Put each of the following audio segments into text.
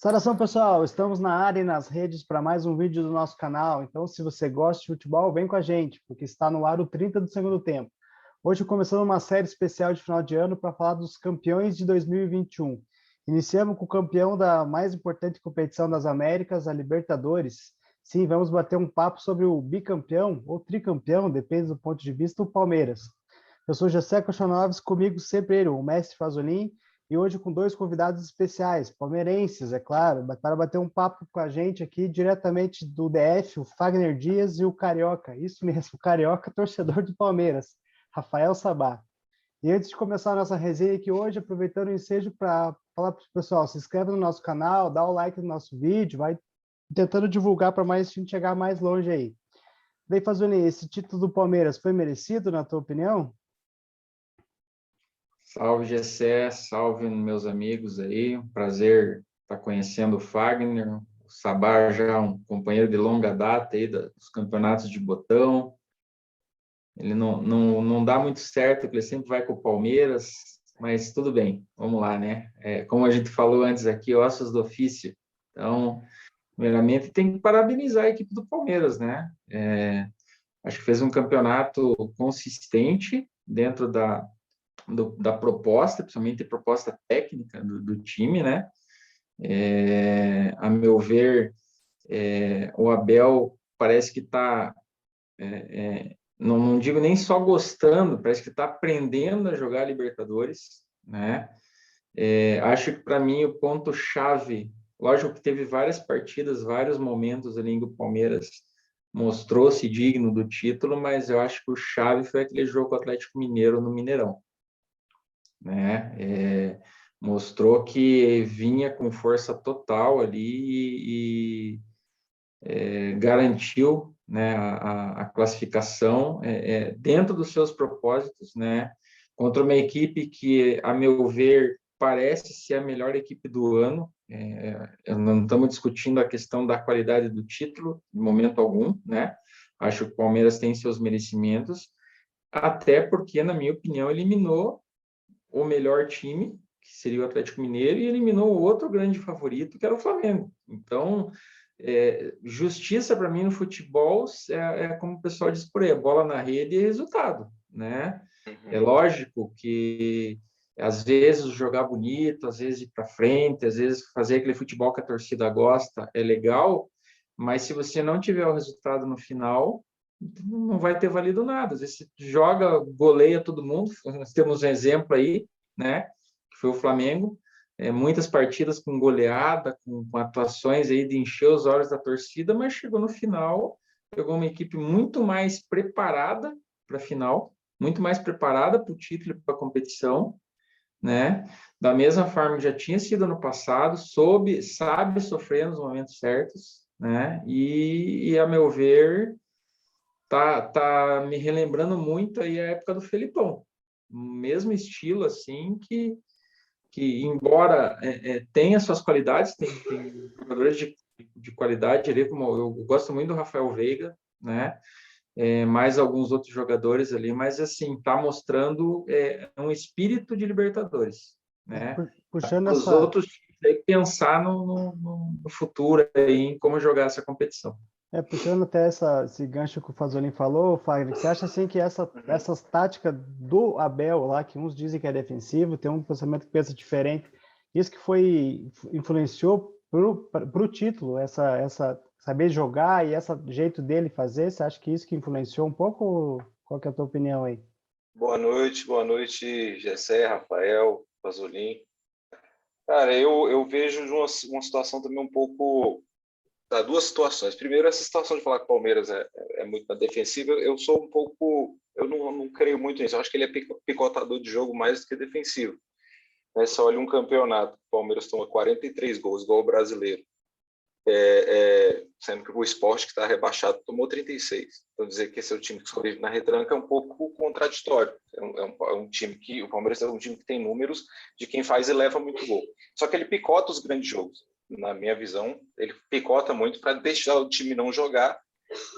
Saudação, pessoal! Estamos na área e nas redes para mais um vídeo do nosso canal. Então, se você gosta de futebol, vem com a gente, porque está no ar o 30 do segundo tempo. Hoje, começando uma série especial de final de ano para falar dos campeões de 2021. Iniciamos com o campeão da mais importante competição das Américas, a Libertadores. Sim, vamos bater um papo sobre o bicampeão ou tricampeão, depende do ponto de vista, o Palmeiras. Eu sou José Kochanovski, comigo sempre ele, o mestre Fazolin, e hoje com dois convidados especiais, palmeirenses, é claro, para bater um papo com a gente aqui diretamente do DF, o Fagner Dias e o Carioca, isso mesmo, o Carioca, torcedor do Palmeiras, Rafael Sabá. E antes de começar a nossa resenha aqui hoje, aproveitando o ensejo para falar para o pessoal, se inscreve no nosso canal, dá o like no nosso vídeo, vai tentando divulgar para mais gente chegar mais longe aí. Daí, Fazolin, esse título do Palmeiras foi merecido, na tua opinião? Salve, Gessé, salve meus amigos aí, um prazer estar conhecendo o Fagner, o Sabá já um companheiro de longa data aí dos campeonatos de botão. Ele não dá muito certo, porque ele sempre vai com o Palmeiras, mas tudo bem, vamos lá, né? Como a gente falou antes aqui, ossos do ofício. Então, primeiramente, tem que parabenizar a equipe do Palmeiras, né? Acho que fez um campeonato consistente dentro da proposta, principalmente a proposta técnica do time, né? A meu ver, o Abel parece que está, não digo nem só gostando, parece que está aprendendo a jogar Libertadores, né? Acho que para mim o ponto-chave, lógico que teve várias partidas, vários momentos ali em que o Palmeiras mostrou-se digno do título, mas eu acho que o chave foi aquele jogo com o Atlético Mineiro no Mineirão, né? Mostrou que vinha com força total ali e garantiu, né, a classificação dentro dos seus propósitos, né? Contra uma equipe que, a meu ver, parece ser a melhor equipe do ano. Não estamos discutindo a questão da qualidade do título, em momento algum, né? Acho que o Palmeiras tem seus merecimentos, até porque, na minha opinião, eliminou o melhor time, que seria o Atlético Mineiro, e eliminou o outro grande favorito, que era o Flamengo. Então, justiça para mim no futebol como o pessoal diz por aí, bola na rede e resultado, né? É lógico que às vezes jogar bonito, às vezes ir para frente, às vezes fazer aquele futebol que a torcida gosta é legal, mas se você não tiver o resultado no final, não vai ter valido nada. Às vezes você joga, goleia todo mundo. Nós temos um exemplo aí, né? Que foi o Flamengo. Muitas partidas com goleada, com atuações aí de encher os olhos da torcida, mas chegou no final, pegou uma equipe muito mais preparada para a final, muito mais preparada para o título e para a competição, né? Da mesma forma que já tinha sido no passado, sabe sofrer nos momentos certos, né? E a meu ver, tá me relembrando muito aí a época do Felipão, mesmo estilo assim que embora tenha suas qualidades, tem jogadores de qualidade ali, como eu gosto muito do Rafael Veiga, né? Mais alguns outros jogadores ali, mas assim tá mostrando um espírito de Libertadores, né? Puxando Os essa, outros têm que pensar no futuro aí, em como jogar essa competição. puxando até esse gancho que o Fazolin falou, Fagner, você acha assim que essas táticas do Abel lá, que uns dizem que é defensivo, tem um pensamento que pensa diferente, isso que influenciou para o título, essa saber jogar e esse jeito dele fazer, você acha que isso que influenciou um pouco? Qual que é a tua opinião aí? Boa noite, Gessé, Rafael, Pasolini. Cara, eu vejo uma situação também um pouco. Duas situações. Primeiro, essa situação de falar que o Palmeiras é muito na defensiva, eu sou um pouco. Eu não creio muito nisso. Eu acho que ele é picotador de jogo mais do que defensivo. Você olha um campeonato, o Palmeiras toma 43 gols, igual o brasileiro. Sendo que o Sport, que está rebaixado, tomou 36. Então, dizer que esse é o time que sobrevive na retranca é um pouco contraditório. É um time que... O Palmeiras é um time que tem números de quem faz e leva muito gol. Só que ele picota os grandes jogos. Na minha visão, ele picota muito para deixar o time não jogar,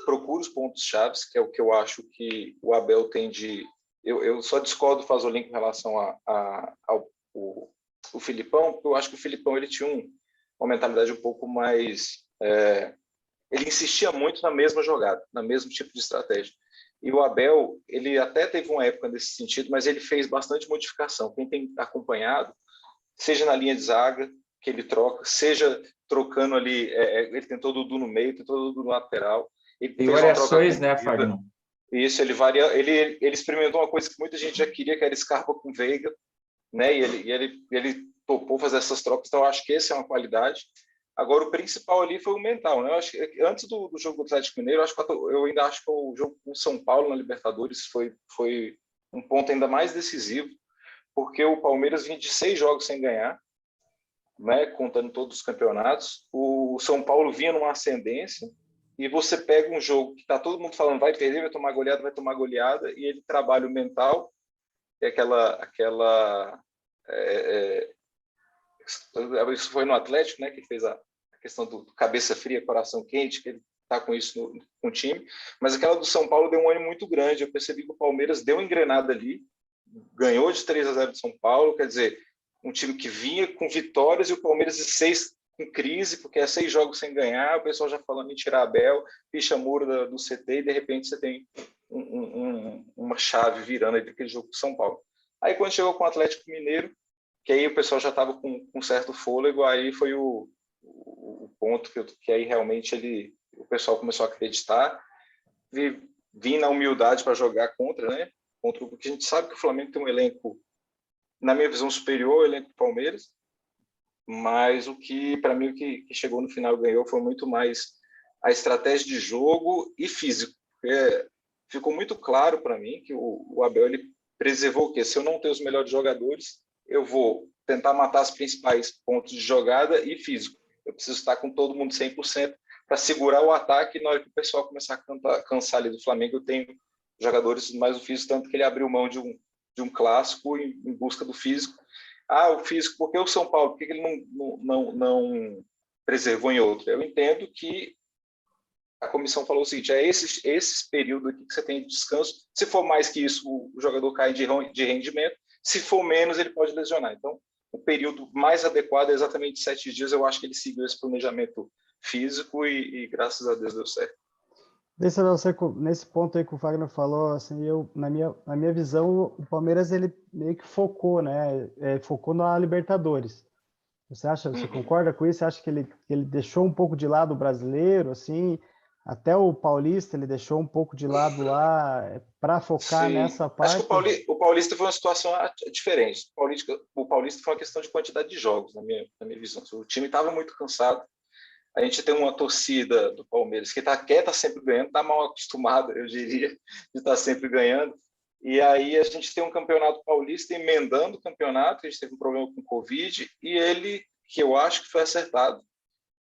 procura os pontos-chave, que é o que eu acho que o Abel tem de... Eu só discordo do Fazolin com relação ao Filipão, porque eu acho que o Filipão ele tinha uma mentalidade um pouco mais... ele insistia muito na mesma jogada, no mesmo tipo de estratégia. E o Abel, ele até teve uma época nesse sentido, mas ele fez bastante modificação. Quem tem acompanhado, seja na linha de zaga, que ele troca, seja trocando ali, ele tentou o Dudu no meio, tentou o Dudu no lateral. Ele Tem fez uma variações, troca né, Fagner? Isso, ele varia, ele experimentou uma coisa que muita gente já queria, que era Scarpa com Veiga, né? E ele topou fazer essas trocas, então eu acho que essa é uma qualidade. Agora, o principal ali foi o mental, né? Eu acho que antes do jogo do Atlético Mineiro, eu ainda acho que o jogo com o São Paulo na Libertadores foi um ponto ainda mais decisivo, porque o Palmeiras vinha de 6 jogos sem ganhar, né? Contando todos os campeonatos. O São Paulo vinha numa ascendência, e você pega um jogo que está todo mundo falando vai perder, vai tomar goleada, e ele trabalha o mental, é isso foi no Atlético, né, que fez a questão do cabeça fria, coração quente, que ele está com isso com o time, mas aquela do São Paulo deu um ânimo muito grande. Eu percebi que o Palmeiras deu uma engrenada ali, ganhou de 3-0 de São Paulo, quer dizer, um time que vinha com vitórias, e o Palmeiras de 6 com crise, porque é 6 jogos sem ganhar, o pessoal já falando em tirar Abel, ficha muro do CT, e de repente você tem uma chave virando aí daquele jogo com São Paulo. Aí quando chegou com o Atlético Mineiro, que aí o pessoal já estava com certo fôlego, aí foi o ponto que aí realmente o pessoal começou a acreditar, vir na humildade para jogar contra, né? Porque a gente sabe que o Flamengo tem um elenco, na minha visão, superior ao elenco do Palmeiras, mas para mim, o que chegou no final e ganhou foi muito mais a estratégia de jogo e físico. Ficou muito claro para mim que o Abel ele preservou o quê? Se eu não tenho os melhores jogadores, eu vou tentar matar os principais pontos de jogada e físico. Eu preciso estar com todo mundo 100% para segurar o ataque, e na hora que o pessoal começar a cansar ali do Flamengo, eu tenho jogadores mais do físico, tanto que ele abriu mão de um clássico em busca do físico. O físico, por que o São Paulo? Por que ele não preservou em outro? Eu entendo que a comissão falou o seguinte: esse período aqui que você tem de descanso, se for mais que isso, o jogador cai de rendimento, se for menos, ele pode lesionar. Então, o período mais adequado é exatamente 7 dias. Eu acho que ele seguiu esse planejamento físico e graças a Deus deu certo. Nesse ponto aí que o Fagner falou, assim, na minha visão, o Palmeiras ele meio que focou, né? Focou na Libertadores. Você concorda com isso? Você acha que ele deixou um pouco de lado o brasileiro, assim, até o Paulista ele deixou um pouco de lado lá para focar Sim. nessa parte? Acho que o Paulista foi uma situação diferente. O Paulista foi uma questão de quantidade de jogos, na minha visão. O time estava muito cansado. A gente tem uma torcida do Palmeiras que quer estar sempre ganhando, está mal acostumada, eu diria, de estar sempre ganhando. E aí a gente tem um campeonato paulista emendando o campeonato, a gente teve um problema com o Covid, e ele, que eu acho que foi acertado,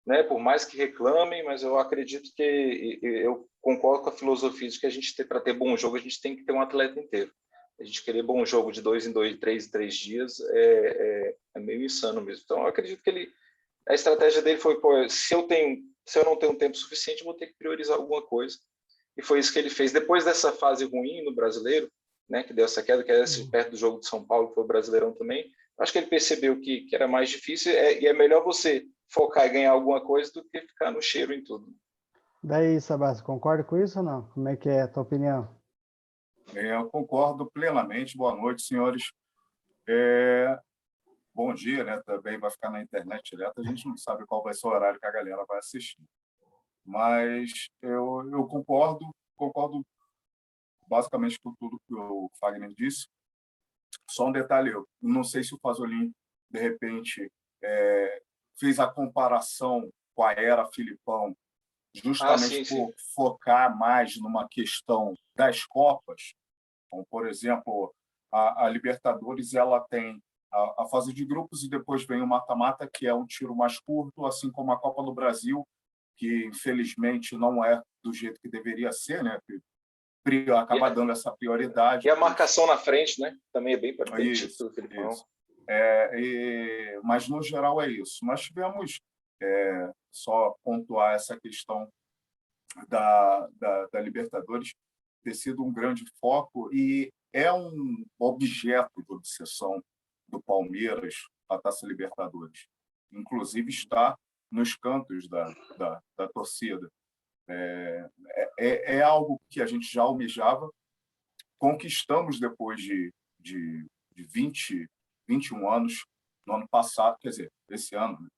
né? Por mais que reclamem, mas eu acredito eu concordo com a filosofia de que a gente, para ter bom jogo, a gente tem que ter um atleta inteiro. A gente querer bom jogo de 2 em 2, 3 em 3 dias é meio insano mesmo. Então eu acredito que a estratégia dele foi, se eu não tenho tempo suficiente, eu vou ter que priorizar alguma coisa. E foi isso que ele fez. Depois dessa fase ruim no Brasileiro, né, que deu essa queda, que era perto do jogo de São Paulo, que foi o Brasileirão também, acho que ele percebeu que era mais difícil, e é melhor você focar e ganhar alguma coisa do que ficar no cheiro em tudo. Daí, Sebastião, concorda com isso ou não? Como é que é a tua opinião? Eu concordo plenamente. Boa noite, senhores. Bom dia, né? Também vai ficar na internet direto. A gente não sabe qual vai ser o horário que a galera vai assistir. Mas eu concordo basicamente com tudo que o Fagner disse. Só um detalhe, eu não sei se o Pasolini, de repente, fez a comparação com a era Filipão, justamente sim. por focar mais numa questão das Copas. Como, por exemplo, a Libertadores ela tem a fase de grupos e depois vem o mata-mata, que é um tiro mais curto, assim como a Copa do Brasil, que infelizmente não é do jeito que deveria ser, né? Acaba dando essa prioridade. E a marcação na frente, né? Também é bem importante do Filipão. Mas, no geral, é isso. Nós tivemos, só pontuar essa questão da Libertadores, ter sido um grande foco e é um objeto de obsessão do Palmeiras a Taça Libertadores. Inclusive, está nos cantos da torcida. É algo que a gente já almejava, conquistamos depois de 21 anos, no ano passado, quer dizer, esse ano. Né?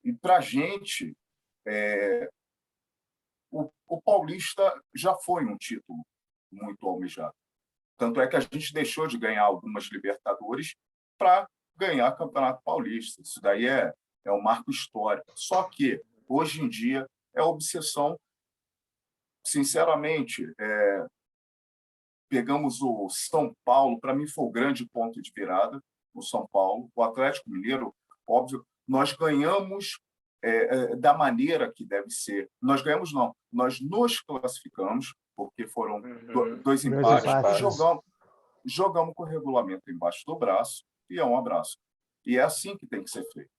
E para a gente, o Paulista já foi um título muito almejado. Tanto é que a gente deixou de ganhar algumas Libertadores para ganhar Campeonato Paulista. Isso daí é um marco histórico. Só que, hoje em dia, é obsessão. Sinceramente, pegamos o São Paulo, para mim foi o grande ponto de virada, o São Paulo. O Atlético Mineiro, óbvio, nós ganhamos da maneira que deve ser. Nós ganhamos, não, nós nos classificamos, porque foram dois empates, jogamos com o regulamento embaixo do braço, e é um abraço. E é assim que tem que ser feito.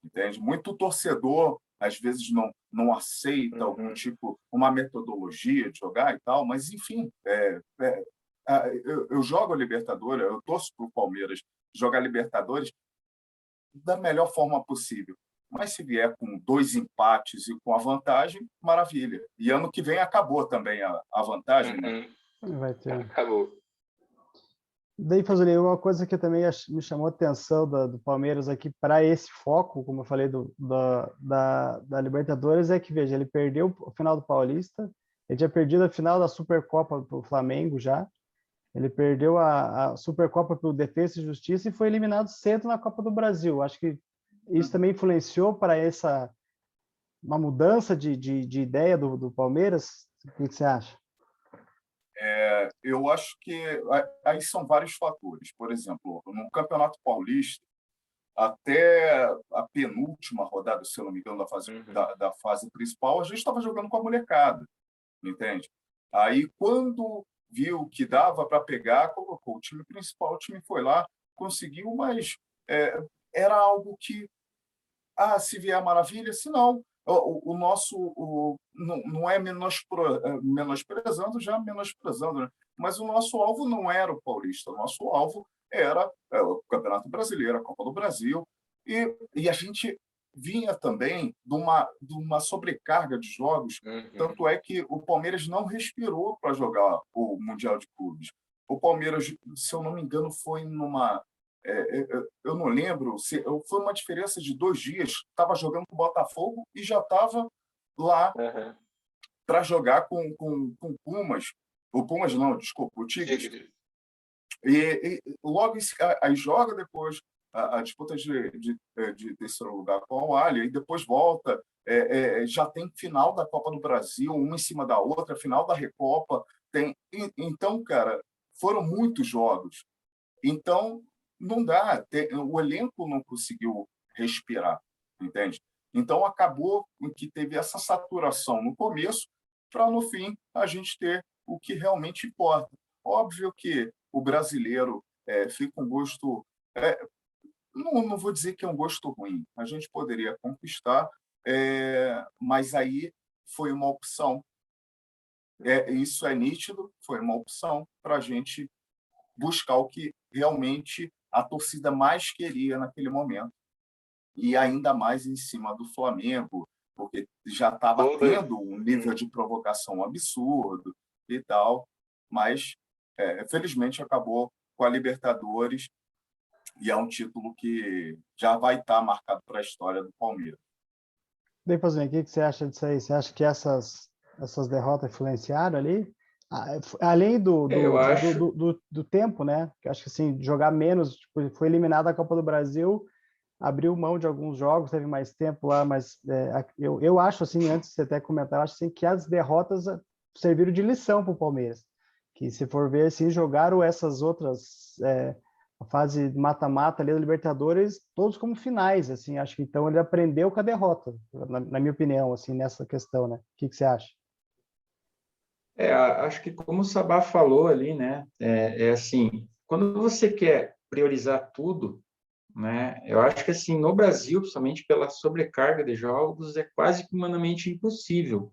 Entende? Muito torcedor, às vezes, não aceita algum tipo, uma metodologia de jogar e tal, mas, enfim, eu jogo a Libertadores, eu torço para o Palmeiras jogar Libertadores da melhor forma possível. Mas se vier com 2 empates e com a vantagem, maravilha. E ano que vem acabou também a vantagem, né? Vai ter. Acabou. Daí, Fazoli, uma coisa que também me chamou a atenção do Palmeiras aqui para esse foco, como eu falei, da Libertadores, é que, veja, ele perdeu o final do Paulista, ele tinha perdido a final da Supercopa para o Flamengo já, ele perdeu a Supercopa para o Defesa e Justiça e foi eliminado cedo na Copa do Brasil. Acho que isso também influenciou para uma mudança de ideia do Palmeiras. O que você acha? Eu acho que aí são vários fatores. Por exemplo, no Campeonato Paulista, até a penúltima rodada, se eu não me engano, da fase principal, a gente estava jogando com a molecada, entende? Aí, quando viu que dava para pegar, colocou o time principal, o time foi lá, conseguiu, mas era algo que, se vier maravilha, se não, o nosso não é menosprezando, já menosprezando, né? Mas o nosso alvo não era o Paulista, o nosso alvo era o Campeonato Brasileiro, a Copa do Brasil, e a gente vinha também de uma sobrecarga de jogos, tanto é que o Palmeiras não respirou para jogar o Mundial de Clubes. O Palmeiras, se eu não me engano, foi numa... eu não lembro, foi uma diferença de 2 dias, estava jogando com o Botafogo e já estava lá para jogar com o Pumas. O Pumas não, desculpa, o Tigres. E logo aí joga depois a disputa de terceiro lugar com o Al-Ahly, e depois volta, já tem final da Copa do Brasil, uma em cima da outra, final da Recopa. Então, cara, foram muitos jogos. Então, não dá, o elenco não conseguiu respirar, entende? Então, acabou que teve essa saturação no começo, para, no fim, a gente ter o que realmente importa. Óbvio que o brasileiro fica um gosto... não vou dizer que é um gosto ruim, a gente poderia conquistar, mas aí foi uma opção. Isso é nítido, foi uma opção para a gente buscar o que realmente a torcida mais queria naquele momento. E ainda mais em cima do Flamengo, porque já estava tendo um nível de provocação absurdo e tal, mas felizmente acabou com a Libertadores e é um título que já vai estar marcado para a história do Palmeiras. Bem, Pazuello, o que você acha disso aí? Você acha que essas derrotas influenciaram ali? Além do tempo, né? Que acho que assim, jogar menos, tipo, foi eliminado da Copa do Brasil, abriu mão de alguns jogos, teve mais tempo lá, mas eu acho assim, antes de você até comentar, eu acho assim, que as derrotas serviram de lição para o Palmeiras. Que se for ver, assim, jogaram essas outras a fase mata-mata ali da Libertadores, todos como finais, assim, acho que então ele aprendeu com a derrota, na minha opinião, assim, nessa questão, né? O que você acha? Acho que como o Sabá falou ali, né, assim, quando você quer priorizar tudo, né, eu acho que assim, no Brasil, principalmente pela sobrecarga de jogos, é quase que humanamente impossível,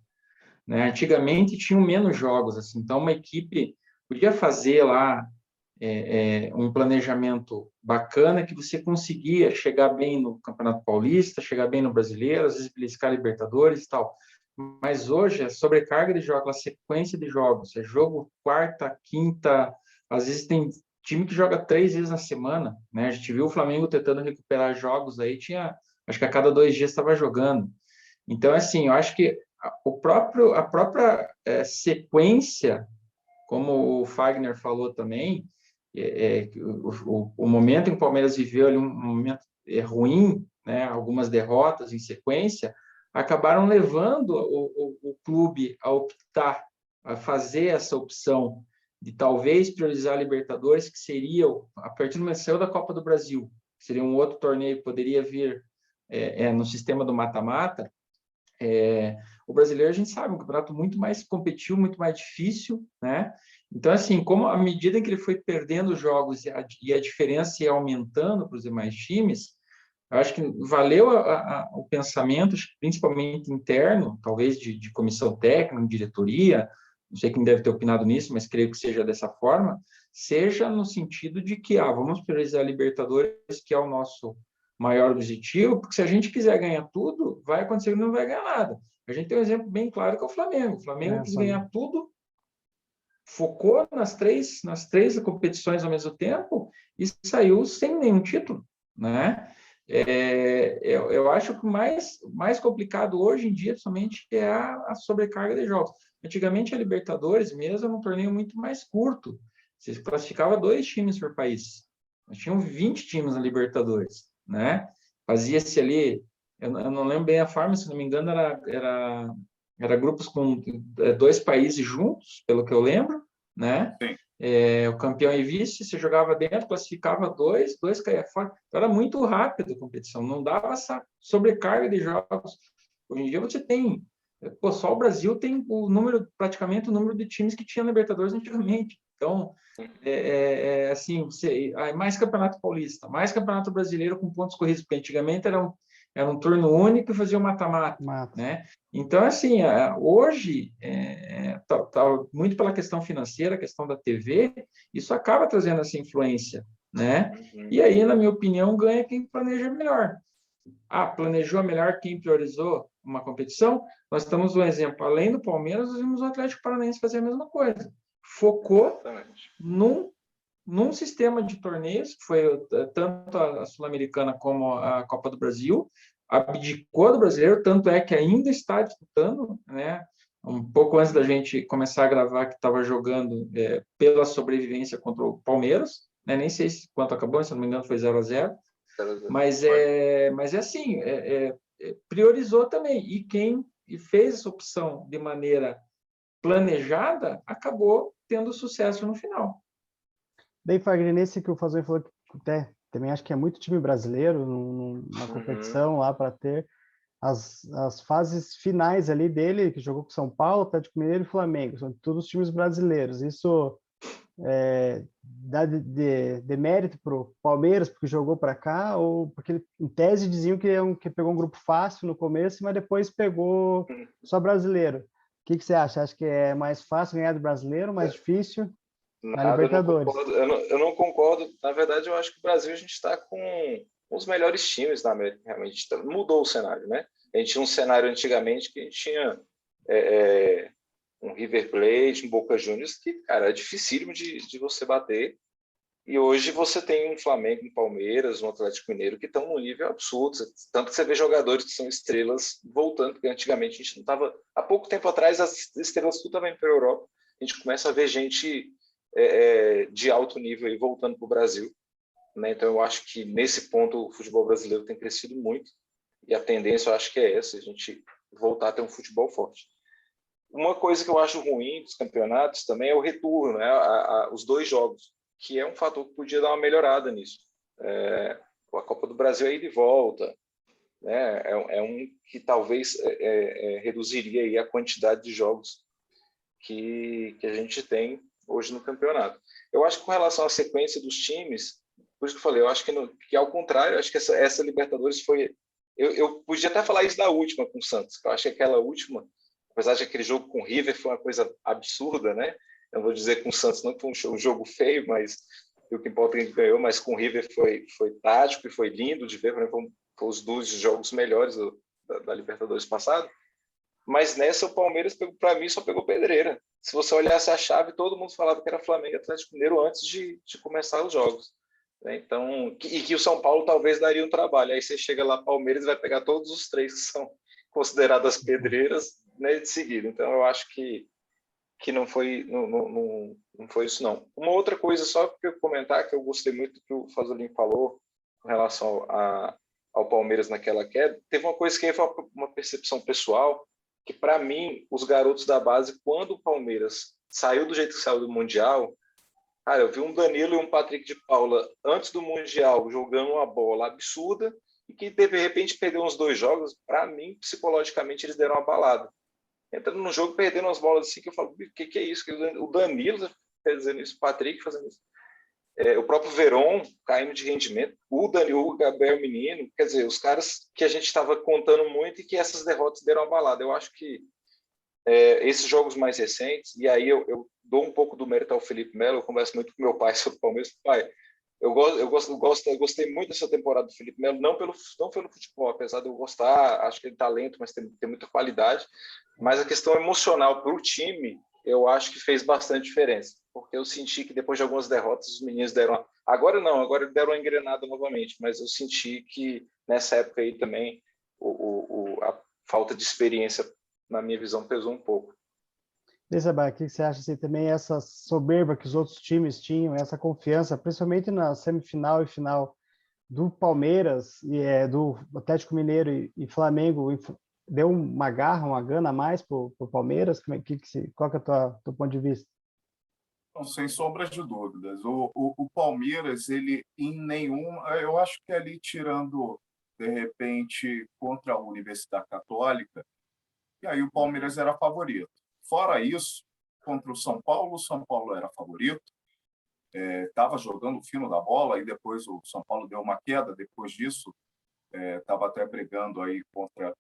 né? Antigamente tinham menos jogos, assim, então uma equipe podia fazer lá um planejamento bacana, que você conseguia chegar bem no Campeonato Paulista, chegar bem no Brasileiro, às vezes beliscar Libertadores e tal. Mas hoje é sobrecarga de jogos, a sequência de jogos, é jogo quarta, quinta, às vezes tem time que joga 3 vezes na semana, né? A gente viu o Flamengo tentando recuperar jogos aí, acho que a cada 2 dias estava jogando. Então, assim, eu acho que a própria sequência, como o Fagner falou também, o momento em que o Palmeiras viveu ali, um momento ruim, né? Algumas derrotas em sequência, acabaram levando o clube a optar, a fazer essa opção de talvez priorizar a Libertadores, que seria, a partir do momento que saiu da Copa do Brasil, que seria um outro torneio que poderia vir no sistema do mata-mata. O brasileiro, a gente sabe, um campeonato muito mais competitivo, muito mais difícil, né? Então, assim, como à medida em que ele foi perdendo jogos e a diferença ia aumentando para os demais times, eu acho que valeu o pensamento, principalmente interno, talvez de comissão técnica, diretoria, não sei quem deve ter opinado nisso, mas creio que seja dessa forma, seja no sentido de que vamos priorizar a Libertadores, que é o nosso maior objetivo, porque se a gente quiser ganhar tudo, vai acontecer que não vai ganhar nada. A gente tem um exemplo bem claro que é o Flamengo. O Flamengo quis ganhar tudo, focou nas três competições ao mesmo tempo e saiu sem nenhum título, né? Eu acho que o mais complicado hoje em dia somente é a sobrecarga de jogos. Antigamente a Libertadores mesmo era um torneio muito mais curto. Você classificava 2 times por país. Nós tínhamos 20 times na Libertadores, né? Fazia-se ali, eu não lembro bem a forma, se não me engano, era grupos com 2 países juntos, pelo que eu lembro, né? O campeão e vice, você jogava dentro, classificava 2 caía fora. Então, era muito rápido a competição, não dava essa sobrecarga de jogos. Hoje em dia você tem, só o Brasil tem praticamente o número de times que tinha Libertadores antigamente. Então, assim, mais Campeonato Paulista, mais Campeonato Brasileiro com pontos corridos, porque antigamente era um turno único e fazia o mata-mata, né? Então, assim, hoje, muito pela questão financeira, a questão da TV, isso acaba trazendo essa influência, né? E aí, na minha opinião, ganha quem planeja melhor. Planejou melhor quem priorizou uma competição? Nós estamos um exemplo. Além do Palmeiras, nós vimos o Atlético Paranaense fazer a mesma coisa. Focou num sistema de torneios, que foi tanto a Sul-Americana como a Copa do Brasil, abdicou do brasileiro, tanto é que ainda está disputando, né? Um pouco antes da gente começar a gravar, que estava jogando pela sobrevivência contra o Palmeiras, né? Nem sei quanto acabou, se não me engano foi 0-0, mas assim, priorizou também, e quem fez essa opção de maneira planejada acabou tendo sucesso no final. Daí, Fagner, nesse que o Fazão falou, que também acho que é muito time brasileiro numa competição lá para ter as fases finais ali dele, que jogou com São Paulo, Atlético Mineiro e Flamengo, são todos times brasileiros. Isso dá de mérito para o Palmeiras, porque jogou para cá, ou porque em tese diziam que pegou um grupo fácil no começo, mas depois pegou só brasileiro. O que você acha? Acha que é mais fácil ganhar do brasileiro, mais difícil? Na Libertadores. Eu não concordo. Na verdade, eu acho que o Brasil a gente está com os melhores times da América. Realmente mudou o cenário, né? A gente tinha um cenário antigamente que a gente tinha um River Plate, um Boca Juniors, que, cara, é dificílimo de você bater. E hoje você tem um Flamengo, um Palmeiras, um Atlético Mineiro que estão num nível absurdo. Tanto que você vê jogadores que são estrelas voltando, porque antigamente a gente não estava... Há pouco tempo atrás, as estrelas tudo também para a Europa. A gente começa a ver gente de alto nível aí voltando para o Brasil, né? Então eu acho que nesse ponto o futebol brasileiro tem crescido muito, e a tendência eu acho que é essa, a gente voltar a ter um futebol forte. Uma coisa que eu acho ruim dos campeonatos também é o retorno, né? Os 2 jogos, que é um fator que podia dar uma melhorada nisso. A Copa do Brasil é ida e volta, né? É um que talvez reduziria aí a quantidade de jogos que a gente tem hoje no campeonato. Eu acho que com relação à sequência dos times, por isso que eu falei, eu acho que ao contrário, eu acho que essa Libertadores foi... Eu podia até falar isso da última com o Santos, que eu acho que aquela última, apesar de aquele jogo com o River foi uma coisa absurda, né? Eu vou dizer com o Santos não foi um jogo feio, mas e o que importa é que ganhou, mas com o River foi tático e foi lindo de ver, foram os 2 jogos melhores da Libertadores passado. Mas nessa o Palmeiras, para mim, só pegou pedreira. Se você olhasse a chave, todo mundo falava que era Flamengo e Atlético Mineiro antes de começar os jogos, né? Então, e que o São Paulo talvez daria um trabalho. Aí você chega lá, Palmeiras, vai pegar todos os 3 que são consideradas pedreiras, né, de seguida. Então, eu acho que não foi isso, não. Uma outra coisa, só para eu comentar, que eu gostei muito do que o Fazolin falou com relação ao Palmeiras naquela queda, teve uma coisa que foi uma percepção pessoal, que para mim, os garotos da base, quando o Palmeiras saiu do jeito que saiu do Mundial, cara, eu vi um Danilo e um Patrick de Paula antes do Mundial jogando uma bola absurda e que de repente perdeu uns 2 jogos, para mim, psicologicamente, eles deram uma balada. Entrando no jogo, perdendo as bolas assim, que eu falo, o que é isso? O Danilo fazendo isso, o Patrick fazendo isso. O próprio Veron caindo de rendimento, o Gabriel Menino, quer dizer, os caras que a gente estava contando muito e que essas derrotas deram uma balada. Eu acho que esses jogos mais recentes, e aí eu dou um pouco do mérito ao Felipe Melo, eu converso muito com meu pai sobre o Palmeiras. Pai, eu gostei muito dessa temporada do Felipe Melo, não pelo futebol, apesar de eu gostar, acho que ele talento, mas tem muita qualidade, mas a questão emocional para o time, eu acho que fez bastante diferença, porque eu senti que depois de algumas derrotas os meninos deram, agora deram uma engrenada novamente, mas eu senti que nessa época aí também a falta de experiência, na minha visão, pesou um pouco. Isabel, o que você acha assim, também essa soberba que os outros times tinham, essa confiança, principalmente na semifinal e final do Palmeiras, do Atlético Mineiro e Flamengo, deu uma garra, uma gana a mais para o Palmeiras? Qual que é o teu ponto de vista? Não, sem sombras de dúvidas. O Palmeiras, ele em nenhum... Eu acho que ali, tirando, de repente, contra a Universidade Católica, e aí o Palmeiras era favorito. Fora isso, contra o São Paulo era favorito, estava jogando o fino da bola, e depois o São Paulo deu uma queda, depois disso, estava até brigando aí contra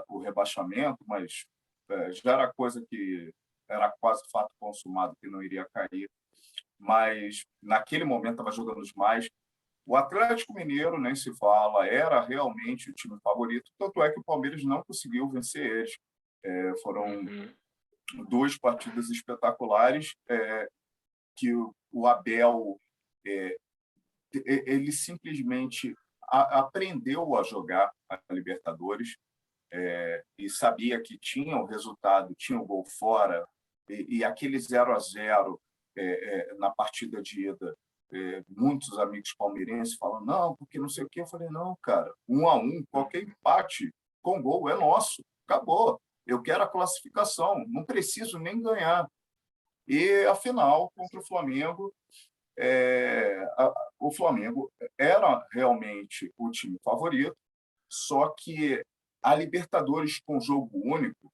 o rebaixamento, mas já era coisa que era quase fato consumado, que não iria cair. Mas, naquele momento, estava jogando demais. O Atlético Mineiro, nem se fala, era realmente o time favorito, tanto é que o Palmeiras não conseguiu vencer eles. Foram 2 partidas espetaculares que o Abel ele simplesmente aprendeu a jogar a Libertadores e sabia que tinha o resultado, tinha o gol fora, e aquele 0-0 na partida de ida, muitos amigos palmeirenses falam, não, porque não sei o quê. Eu falei, não, cara, 1-1, qualquer empate com gol é nosso, acabou. Eu quero a classificação, não preciso nem ganhar. E a final contra o Flamengo, o Flamengo era realmente o time favorito, só que a Libertadores com jogo único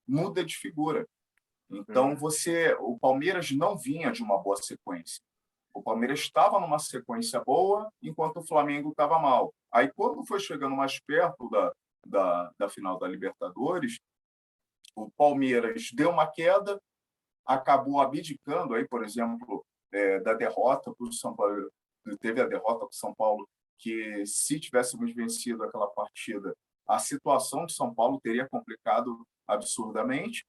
muda de figura. Então, o Palmeiras não vinha de uma boa sequência. O Palmeiras estava numa sequência boa, enquanto o Flamengo estava mal. Aí, quando foi chegando mais perto da final da Libertadores, o Palmeiras deu uma queda, acabou abdicando, aí, por exemplo, da derrota para o São Paulo. Teve a derrota para o São Paulo, que se tivéssemos vencido aquela partida, a situação de São Paulo teria complicado absurdamente.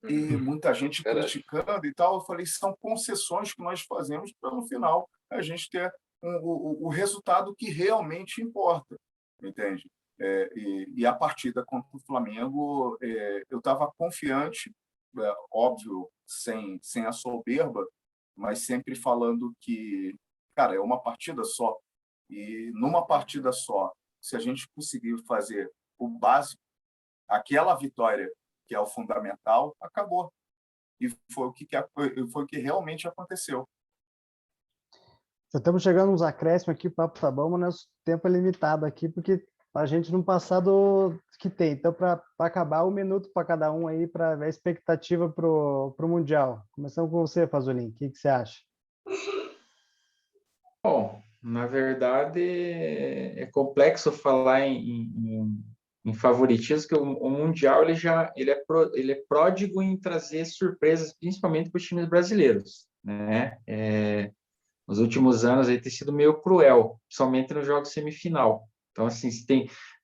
E muita gente criticando e tal. Eu falei, são concessões que nós fazemos para, no final, a gente ter o resultado que realmente importa, entende? E a partida contra o Flamengo, eu estava confiante, óbvio, sem a soberba, mas sempre falando que, cara, é uma partida só. E numa partida só, se a gente conseguir fazer o básico, aquela vitória que é o fundamental, acabou. E foi o que realmente aconteceu. Estamos chegando nos acréscimos aqui, o papo tá bom, mas nosso tempo é limitado aqui, porque a gente não passar do que tem. Então, para acabar, 1 minuto para cada um aí, para ver a expectativa para o Mundial. Começamos com você, Fazolin. O que você acha? Bom, na verdade, é complexo falar em favoritismo, que o Mundial ele é pródigo em trazer surpresas, principalmente para os times brasileiros. né? Nos últimos anos aí tem sido meio cruel, somente nos jogos semifinal. Então, assim,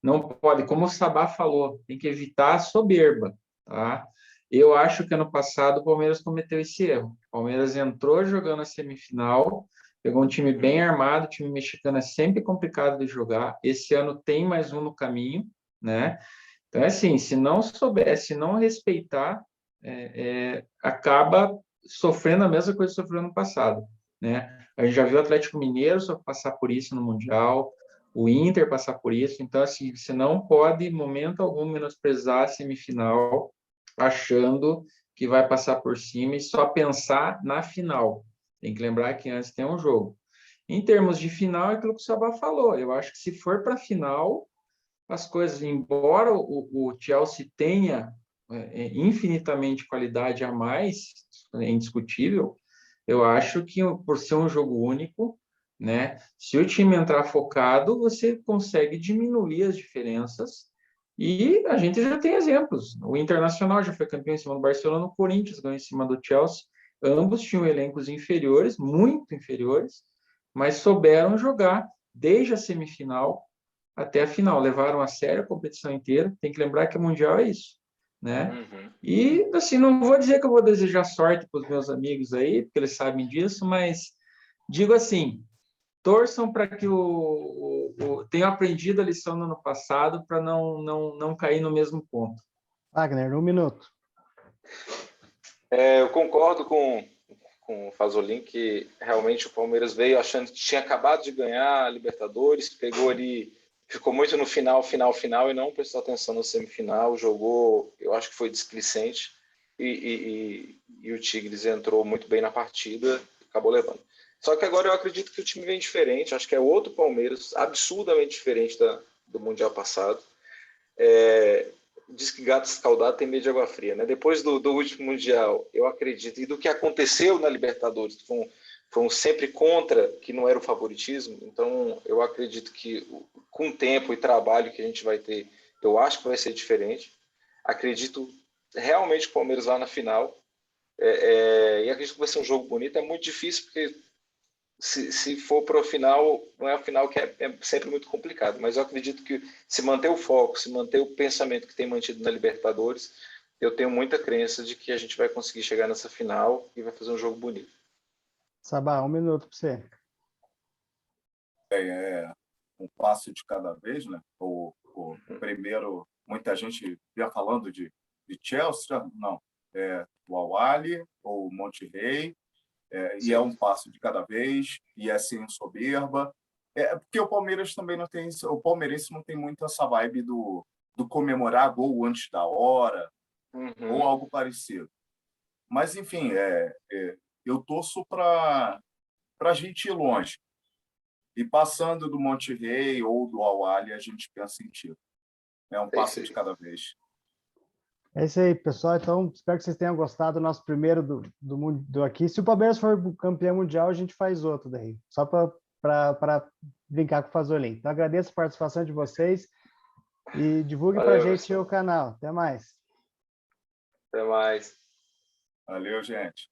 não pode, como o Sabá falou, tem que evitar a soberba, tá? Eu acho que ano passado o Palmeiras cometeu esse erro. O Palmeiras entrou jogando a semifinal, pegou um time bem armado, o time mexicano é sempre complicado de jogar. Esse ano tem mais um no caminho, né? Então, é assim, se não souber, se não respeitar, acaba sofrendo a mesma coisa que sofreu no passado, né? A gente já viu o Atlético Mineiro só passar por isso no Mundial, o Inter passar por isso. Então, assim, você não pode, em momento algum, menosprezar a semifinal, achando que vai passar por cima e só pensar na final. Tem que lembrar que antes tem um jogo. Em termos de final, é aquilo que o Sabá falou. Eu acho que se for para a final, as coisas, embora o Chelsea tenha infinitamente qualidade a mais, é indiscutível, eu acho que por ser um jogo único, né, se o time entrar focado, você consegue diminuir as diferenças e a gente já tem exemplos. O Internacional já foi campeão em cima do Barcelona, o Corinthians ganhou em cima do Chelsea. Ambos tinham elencos inferiores, muito inferiores, mas souberam jogar desde a semifinal até a final, levaram a sério a competição inteira. Tem que lembrar que o Mundial é isso, né? Uhum. E, assim, não vou dizer que eu vou desejar sorte para os meus amigos aí, porque eles sabem disso, mas digo assim, torçam para que tenham aprendido a lição no ano passado para não cair no mesmo ponto. Wagner, 1 minuto. Eu concordo com o Fazolin que realmente o Palmeiras veio achando que tinha acabado de ganhar a Libertadores, pegou ali, ficou muito no final e não prestou atenção no semifinal, jogou, eu acho que foi displicente e o Tigres entrou muito bem na partida, acabou levando. Só que agora eu acredito que o time vem diferente, acho que é outro Palmeiras, absurdamente diferente do Mundial passado. Diz que gato escaldado tem medo de água fria, né? Depois do último Mundial, eu acredito, e do que aconteceu na Libertadores, que foi sempre contra, que não era o favoritismo, então eu acredito que com o tempo e trabalho que a gente vai ter, eu acho que vai ser diferente. Acredito realmente que o Palmeiras vai na final, e acredito que vai ser um jogo bonito. É muito difícil, porque se for para o final, não é o final que é sempre muito complicado, mas eu acredito que se manter o foco, se manter o pensamento que tem mantido na Libertadores, eu tenho muita crença de que a gente vai conseguir chegar nessa final e vai fazer um jogo bonito. Sabá, 1 minuto para você. Um passo de cada vez, né? O primeiro, muita gente ia falando de Chelsea, não, o Al-Ahly ou o Monterrey, e é um passo de cada vez, e é sem soberba. Porque o Palmeiras também não tem, o palmeirense não tem muito essa vibe do comemorar gol antes da hora, ou algo parecido. Mas, enfim, eu torço para a gente ir longe. E passando do Monterrey ou do Al-Ahly, a gente pensa em título. É um passo de cada vez. É isso aí, pessoal. Então, espero que vocês tenham gostado do nosso primeiro do aqui. Se o Palmeiras for campeão mundial, a gente faz outro daí. Só para brincar com o Fazolin. Então, agradeço a participação de vocês e divulgue para a gente o canal. Até mais. Até mais. Valeu, gente.